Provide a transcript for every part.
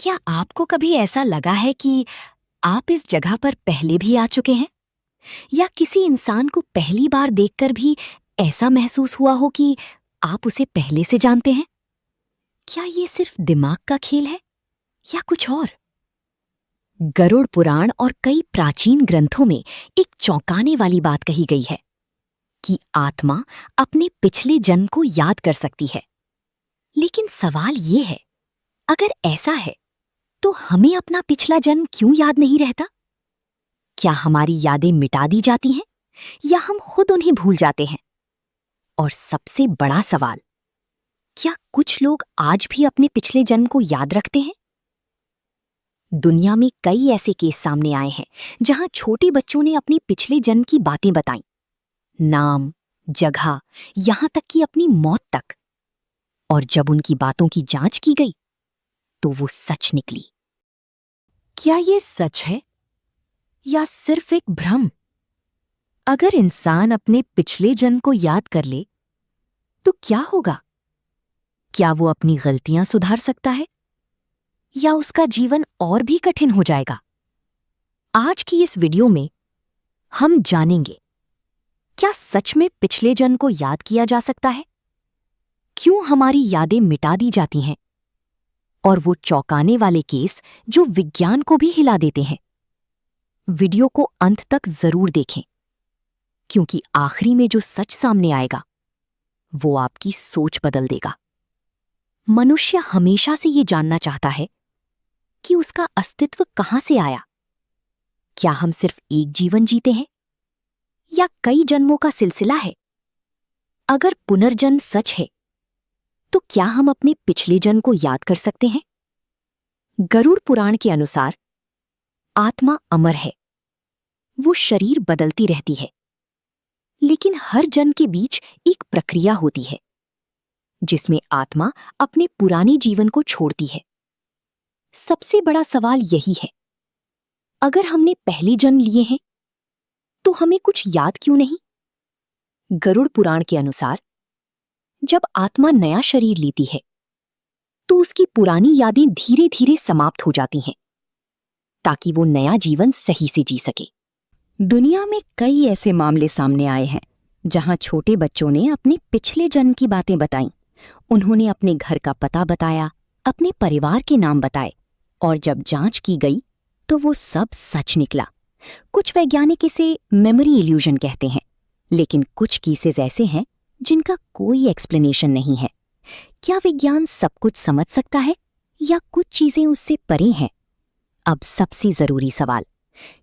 क्या आपको कभी ऐसा लगा है कि आप इस जगह पर पहले भी आ चुके हैं? या किसी इंसान को पहली बार देखकर भी ऐसा महसूस हुआ हो कि आप उसे पहले से जानते हैं? क्या ये सिर्फ दिमाग का खेल है या कुछ और? गरुड़ पुराण और कई प्राचीन ग्रंथों में एक चौंकाने वाली बात कही गई है कि आत्मा अपने पिछले जन्म को याद कर सकती है। लेकिन सवाल ये है, अगर ऐसा है तो हमें अपना पिछला जन्म क्यों याद नहीं रहता? क्या हमारी यादें मिटा दी जाती हैं या हम खुद उन्हें भूल जाते हैं? और सबसे बड़ा सवाल, क्या कुछ लोग आज भी अपने पिछले जन्म को याद रखते हैं? दुनिया में कई ऐसे केस सामने आए हैं जहां छोटे बच्चों ने अपने पिछले जन्म की बातें बताईं, नाम, जगह, यहां तक कि अपनी मौत तक। और जब उनकी बातों की जांच की गई तो वो सच निकली। क्या ये सच है या सिर्फ एक भ्रम? अगर इंसान अपने पिछले जन्म को याद कर ले तो क्या होगा? क्या वो अपनी गलतियां सुधार सकता है या उसका जीवन और भी कठिन हो जाएगा? आज की इस वीडियो में हम जानेंगे, क्या सच में पिछले जन्म को याद किया जा सकता है? क्यों हमारी यादें मिटा दी जाती हैं? और वो चौंकाने वाले केस जो विज्ञान को भी हिला देते हैं। वीडियो को अंत तक जरूर देखें, क्योंकि आखिरी में जो सच सामने आएगा वो आपकी सोच बदल देगा। मनुष्य हमेशा से ये जानना चाहता है कि उसका अस्तित्व कहां से आया। क्या हम सिर्फ एक जीवन जीते हैं या कई जन्मों का सिलसिला है? अगर पुनर्जन्म सच है तो क्या हम अपने पिछले जन्म को याद कर सकते हैं? गरुड़ पुराण के अनुसार आत्मा अमर है, वो शरीर बदलती रहती है, लेकिन हर जन्म के बीच एक प्रक्रिया होती है जिसमें आत्मा अपने पुराने जीवन को छोड़ती है। सबसे बड़ा सवाल यही है, अगर हमने पहले जन्म लिए हैं तो हमें कुछ याद क्यों नहीं? गरुड़ पुराण के अनुसार जब आत्मा नया शरीर लेती है तो उसकी पुरानी यादें धीरे धीरे समाप्त हो जाती हैं ताकि वो नया जीवन सही से जी सके। दुनिया में कई ऐसे मामले सामने आए हैं जहां छोटे बच्चों ने अपने पिछले जन्म की बातें बताईं। उन्होंने अपने घर का पता बताया, अपने परिवार के नाम बताए, और जब जांच की गई तो वो सब सच निकला। कुछ वैज्ञानिक इसे मेमोरी इल्यूजन कहते हैं, लेकिन कुछ केसेस ऐसे हैं जिनका कोई एक्सप्लेनेशन नहीं है। क्या विज्ञान सब कुछ समझ सकता है या कुछ चीजें उससे परे हैं? अब सबसे जरूरी सवाल,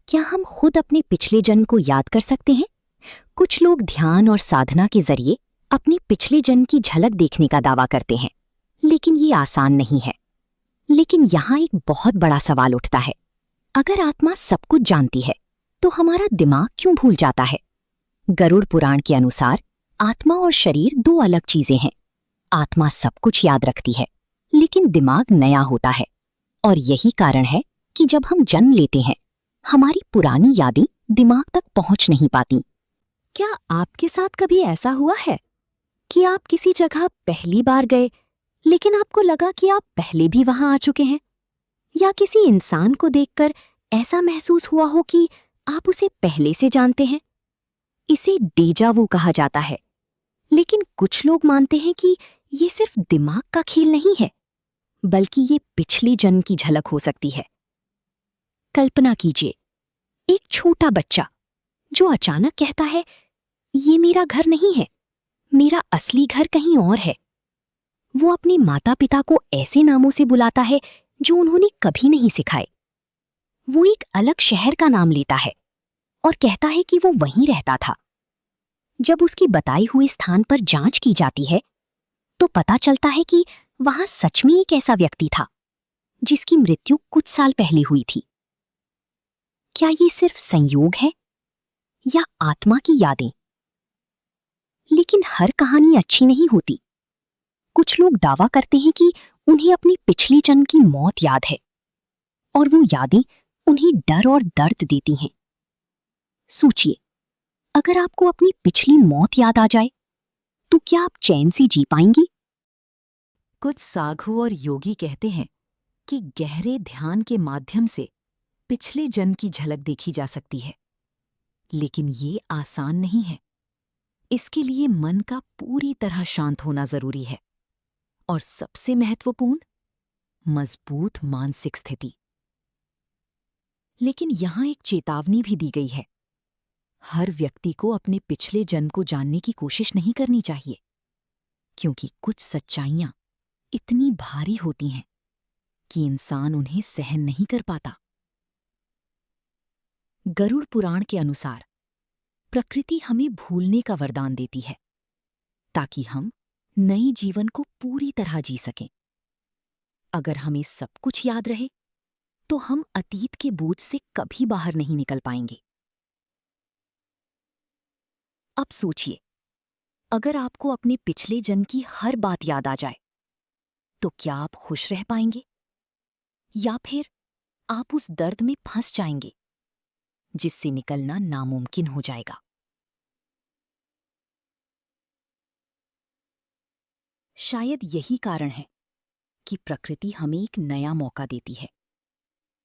क्या हम खुद अपने पिछले जन्म को याद कर सकते हैं? कुछ लोग ध्यान और साधना के जरिए अपने पिछले जन्म की झलक देखने का दावा करते हैं, लेकिन ये आसान नहीं है। लेकिन यहाँ एक बहुत बड़ा सवाल उठता है, अगर आत्मा सब कुछ जानती है तो हमारा दिमाग क्यों भूल जाता है? गरुड़ पुराण के अनुसार आत्मा और शरीर दो अलग चीजें हैं। आत्मा सब कुछ याद रखती है, लेकिन दिमाग नया होता है। और यही कारण है कि जब हम जन्म लेते हैं हमारी पुरानी यादें दिमाग तक पहुंच नहीं पाती। क्या आपके साथ कभी ऐसा हुआ है कि आप किसी जगह पहली बार गए लेकिन आपको लगा कि आप पहले भी वहां आ चुके हैं? या किसी इंसान को देखकर ऐसा महसूस हुआ हो कि आप उसे पहले से जानते हैं? इसे डेजा वू कहा जाता है, लेकिन कुछ लोग मानते हैं कि ये सिर्फ दिमाग का खेल नहीं है, बल्कि ये पिछले जन्म की झलक हो सकती है। कल्पना कीजिए, एक छोटा बच्चा जो अचानक कहता है, ये मेरा घर नहीं है, मेरा असली घर कहीं और है। वो अपने माता पिता को ऐसे नामों से बुलाता है जो उन्होंने कभी नहीं सिखाए। वो एक अलग शहर का नाम लेता है और कहता है कि वो वहीं रहता था। जब उसके बताए हुए स्थान पर जांच की जाती है तो पता चलता है कि वहां सच में एक ऐसा व्यक्ति था जिसकी मृत्यु कुछ साल पहले हुई थी। क्या ये सिर्फ संयोग है या आत्मा की यादें? लेकिन हर कहानी अच्छी नहीं होती। कुछ लोग दावा करते हैं कि उन्हें अपनी पिछले जन्म की मौत याद है और वो यादें उन्हें डर और दर्द देती हैं। सोचिए, अगर आपको अपनी पिछली मौत याद आ जाए तो क्या आप चैन से जी पाएंगी? कुछ साधु और योगी कहते हैं कि गहरे ध्यान के माध्यम से पिछले जन्म की झलक देखी जा सकती है, लेकिन ये आसान नहीं है। इसके लिए मन का पूरी तरह शांत होना जरूरी है और सबसे महत्वपूर्ण, मजबूत मानसिक स्थिति। लेकिन यहां एक चेतावनी भी दी गई है। हर व्यक्ति को अपने पिछले जन्म को जानने की कोशिश नहीं करनी चाहिए, क्योंकि कुछ सच्चाइयां इतनी भारी होती हैं कि इंसान उन्हें सहन नहीं कर पाता। गरुड़ पुराण के अनुसार प्रकृति हमें भूलने का वरदान देती है, ताकि हम नई जीवन को पूरी तरह जी सकें। अगर हमें सब कुछ याद रहे, तो हम अतीत के बोझ से कभी बाहर नहीं निकल पाएंगे। अब सोचिए, अगर आपको अपने पिछले जन्म की हर बात याद आ जाए, तो क्या आप खुश रह पाएंगे, या फिर आप उस दर्द में फंस जाएंगे जिससे निकलना नामुमकिन हो जाएगा। शायद यही कारण है कि प्रकृति हमें एक नया मौका देती है,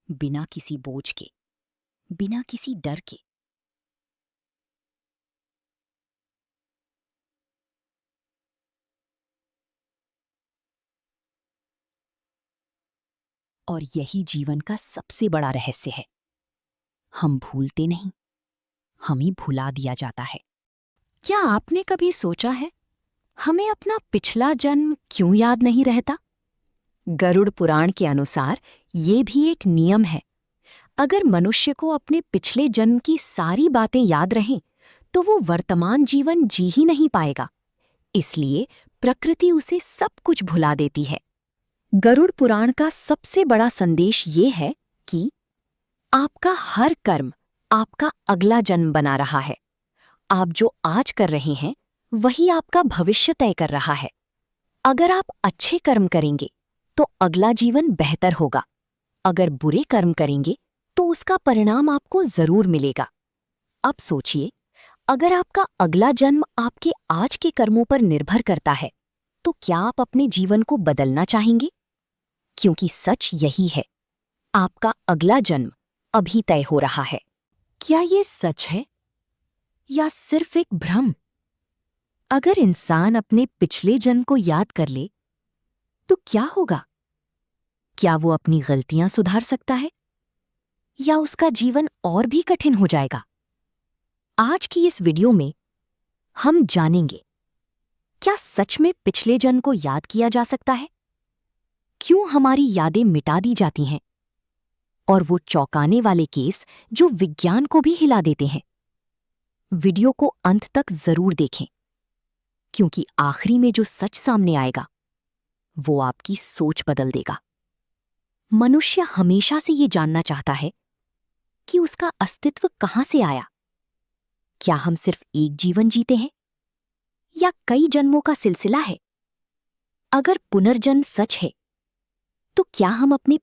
बिना किसी बोझ के, बिना किसी डर के। और यही जीवन का सबसे बड़ा रहस्य है। हम भूलते नहीं, हमें भुला दिया जाता है। क्या आपने कभी सोचा है, हमें अपना पिछला जन्म क्यों याद नहीं रहता? गरुड़ पुराण के अनुसार ये भी एक नियम है। अगर मनुष्य को अपने पिछले जन्म की सारी बातें याद रहें, तो वो वर्तमान जीवन जी ही नहीं पाएगा। इसलिए प्रकृति उसे सब कुछ भुला देती है। गरुड़ पुराण का सबसे बड़ा संदेश ये है कि आपका हर कर्म आपका अगला जन्म बना रहा है। आप जो आज कर रहे हैं, वही आपका भविष्य तय कर रहा है। अगर आप अच्छे कर्म करेंगे, तो अगला जीवन बेहतर होगा। अगर बुरे कर्म करेंगे, तो उसका परिणाम आपको जरूर मिलेगा। अब सोचिए, अगर आपका अगला जन्म आपके आज के कर्मों पर निर्भर करता है, तो क्या आप अपने जीवन को बदलना चाहेंगे? क्योंकि सच यही है, आपका अगला जन्म अभी तय हो रहा है। क्या ये सच है या सिर्फ एक भ्रम? अगर इंसान अपने पिछले जन्म को याद कर ले, तो क्या होगा? क्या वो अपनी गलतियां सुधार सकता है, या उसका जीवन और भी कठिन हो जाएगा? आज की इस वीडियो में हम जानेंगे, क्या सच में पिछले जन्म को याद किया जा सकता है? क्यों हमारी यादें मिटा दी जाती हैं? और वो चौंकाने वाले केस जो विज्ञान को भी हिला देते हैं। वीडियो को अंत तक जरूर देखें, क्योंकि आखिरी में जो सच सामने आएगा, वो आपकी सोच बदल देगा। मनुष्य हमेशा से ये जानना चाहता है कि उसका अस्तित्व कहां से आया। क्या हम सिर्फ एक जीवन जीते हैं, या कई जन्मों का सिलसिला है? अगर पुनर्जन्म सच है, तो क्या हम अपने